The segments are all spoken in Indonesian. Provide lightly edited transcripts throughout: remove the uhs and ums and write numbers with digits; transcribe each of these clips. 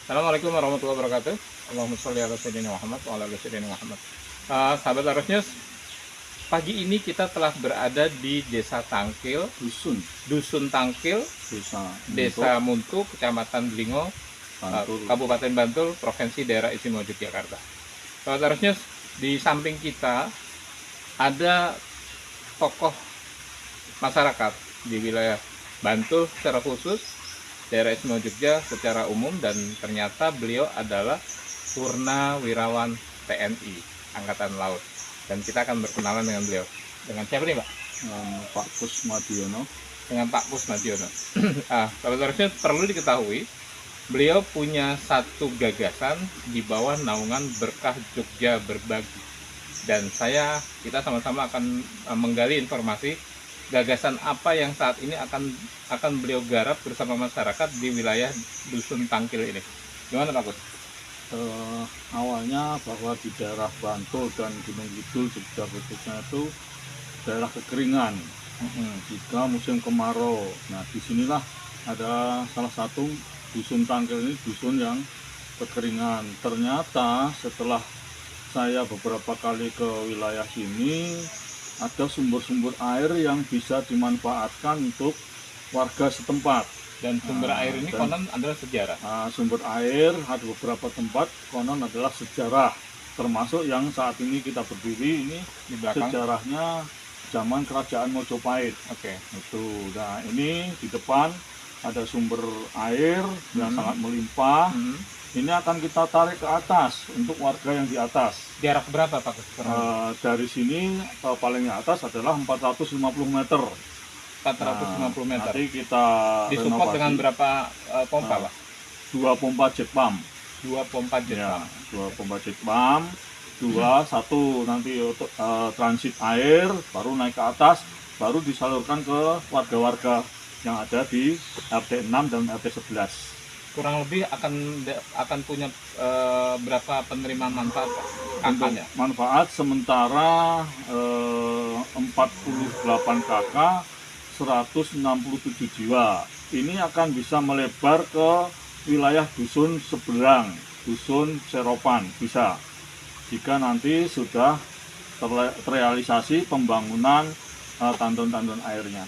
Assalamualaikum warahmatullahi wabarakatuh. Allahumma sholli ala sayyidina Muhammad wa ala ali sayyidina Muhammad. Sahabat Arusnews, pagi ini kita telah berada di Desa Tangkil, Dusun Tangkil, Desa Muntu, Kecamatan Blingo, Kabupaten Bantul, Provinsi Daerah Istimewa Yogyakarta. Sahabat Arusnews, di samping kita ada tokoh masyarakat di wilayah Bantul secara khusus, daerah Istimewa Jogja secara umum, dan ternyata beliau adalah Purnawirawan TNI Angkatan Laut, dan kita akan berkenalan dengan beliau. Dengan siapa nih, Pak? Pak Kusmadiono. Dengan Pak Kusmadiono. Sahabat harusnya perlu diketahui, beliau punya satu gagasan di bawah naungan Berkah Jogja Berbagi, dan kita sama-sama akan menggali informasi gagasan apa yang saat ini akan beliau garap bersama masyarakat di wilayah Dusun Tangkil ini. Gimana, Pak Kus? Awalnya bahwa di daerah Bantul dan Gunung Kidul Jogja khususnya itu daerah kekeringan jika musim kemarau. Nah, disinilah ada salah satu Dusun Tangkil ini, dusun yang kekeringan. Ternyata setelah saya beberapa kali ke wilayah sini, ada sumber-sumber air yang bisa dimanfaatkan untuk warga setempat. Dan sumber air ini konon adalah sejarah. Sumber air ada beberapa tempat konon adalah sejarah, termasuk yang saat ini kita berdiri ini Di belakang. sejarahnya zaman Kerajaan Mojopahit. Oke. Itu. Nah, ini di depan ada sumber air yang sangat melimpah. Ini akan kita tarik ke atas untuk warga yang di atas. Jarak berapa, Pak? Dari sini paling atas adalah 450 meter. 450 meter. Nanti kita disupport dengan berapa pompa, Pak? 2 pompa jet pump. 2 pompa jet pump. 2 pompa jet pump. Satu nanti untuk transit air, baru naik ke atas, baru disalurkan ke warga-warga yang ada di RT 6 dan RT 11. Kurang lebih akan punya berapa penerimaan manfaat, Pak? Untuk manfaat sementara 48 KK 167 jiwa. Ini akan bisa melebar ke wilayah dusun seberang, dusun Seropan, bisa. Jika nanti sudah terrealisasi pembangunan tandon-tandon airnya.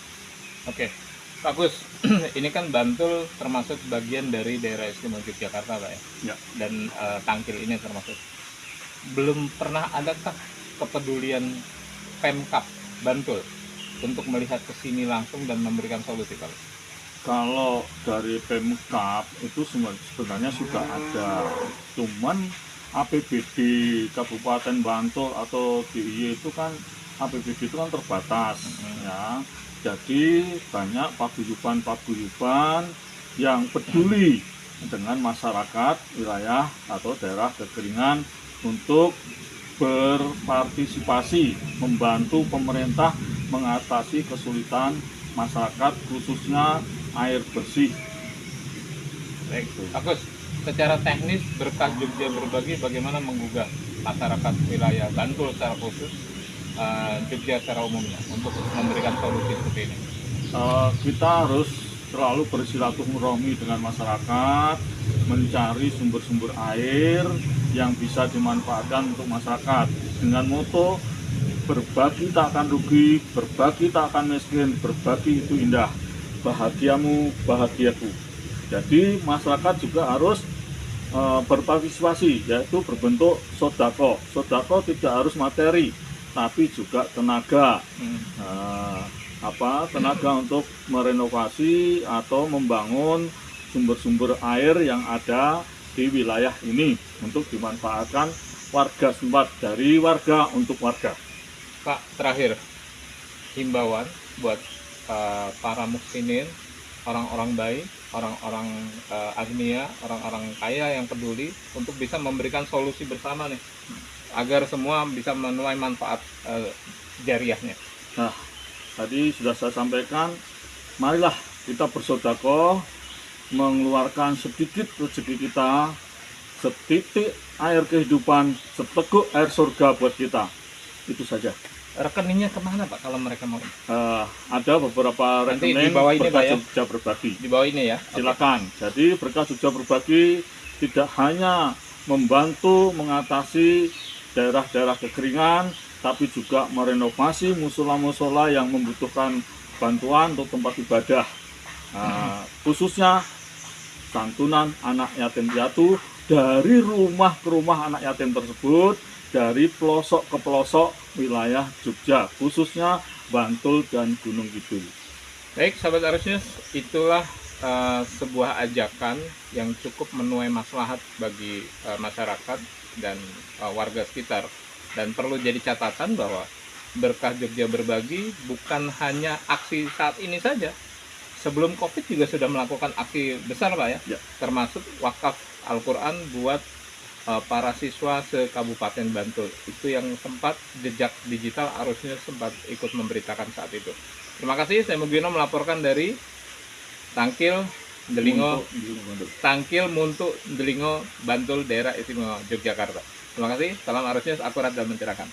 Oke. Pak Gus, ini kan Bantul termasuk bagian dari daerah Istimewa Yogyakarta, Pak ya? Ya. Dan Tangkil ini termasuk. Belum pernah adakah kepedulian Pemkab Bantul untuk melihat ke sini langsung dan memberikan solusi, Pak? Kalau dari Pemkab itu sebenarnya sudah ada, cuman APBD Kabupaten Bantul atau DIY itu kan APBD itu kan terbatas, ya. Jadi banyak paguyuban yang peduli dengan masyarakat wilayah atau daerah kekeringan untuk berpartisipasi membantu pemerintah mengatasi kesulitan masyarakat, khususnya air bersih. Baik, Pak Gus, secara teknis Berkah Jogja Berbagi bagaimana menggugah masyarakat wilayah Bantul secara khusus, Jogja secara umumnya, untuk memberikan solusi seperti ini? Kita harus selalu bersilaturahmi dengan masyarakat, mencari sumber-sumber air yang bisa dimanfaatkan untuk masyarakat dengan moto berbagi tak akan rugi, berbagi tak akan miskin, berbagi itu indah, bahagiamu bahagiaku. Jadi masyarakat juga harus berpartisipasi, yaitu berbentuk sodako. Sodako tidak harus materi, tapi juga tenaga. Tenaga untuk merenovasi atau membangun sumber-sumber air yang ada di wilayah ini untuk dimanfaatkan warga setempat, dari warga untuk warga. Pak, terakhir, himbauan buat para muhsinin, orang-orang baik, orang-orang agnia, orang-orang kaya yang peduli untuk bisa memberikan solusi bersama nih, agar semua bisa menuai manfaat jariahnya. Nah, tadi sudah saya sampaikan, marilah kita bersedekah, mengeluarkan sedikit rezeki kita, setitik air kehidupan, seteguk air surga buat kita. Itu saja. Rekeningnya kemana, Pak, kalau mereka mau? Ada beberapa Nanti rekening di bawah ini, Berkah Pak, ya? Jogja Berbagi. Di bawah ini ya? Silakan. Jadi Berkah Jogja Berbagi tidak hanya membantu mengatasi daerah-daerah kekeringan, tapi juga merenovasi musola-musola yang membutuhkan bantuan untuk tempat ibadah. Khususnya santunan anak yatim piatu dari rumah ke rumah anak yatim tersebut, dari pelosok ke pelosok wilayah Jogja, khususnya Bantul dan Gunung Kidul. Baik, sahabat Arus News, itulah sebuah ajakan yang cukup menuai maslahat bagi masyarakat dan warga sekitar. Dan perlu jadi catatan bahwa Berkah Jogja Berbagi bukan hanya aksi saat ini saja. Sebelum Covid juga sudah melakukan aksi besar, Pak ya, termasuk wakaf Al-Quran buat para siswa se-Kabupaten Bantul. Itu yang sempat jejak digital Arus News sempat ikut memberitakan saat itu. Terima kasih, saya Mugino melaporkan dari Tangkil Muntu Delingo Bantul, daerah istimewa Yogyakarta. Terima kasih, salam Arus News akurat dan mencerahkan.